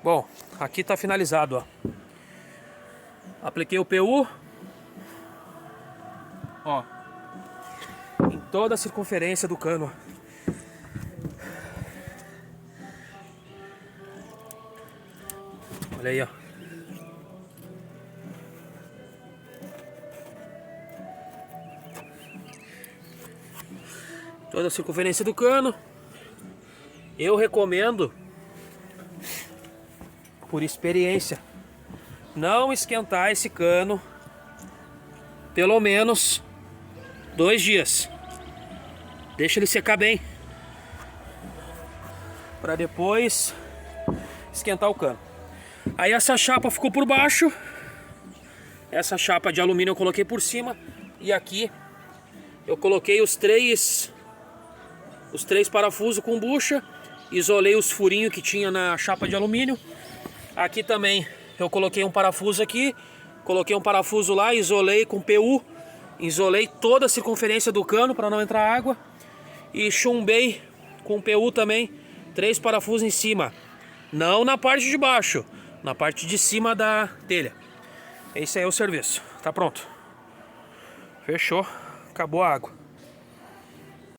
Bom, aqui tá finalizado, ó. Apliquei o PU, ó, em toda a circunferência do cano. Olha aí, ó. Toda a circunferência do cano. Eu recomendo, por experiência, não esquentar esse cano pelo menos 2 dias. Deixa ele secar bem, para depois esquentar o cano. Aí essa chapa ficou por baixo, essa chapa de alumínio eu coloquei por cima, e aqui eu coloquei os três parafusos com bucha, isolei os furinhos que tinha na chapa de alumínio. Aqui também eu coloquei um parafuso aqui, coloquei um parafuso lá, isolei com PU, isolei toda a circunferência do cano para não entrar água, e chumbei com PU também 3 parafusos em cima, não na parte de baixo, na parte de cima da telha. Esse aí é o serviço, tá pronto. Fechou, acabou a água.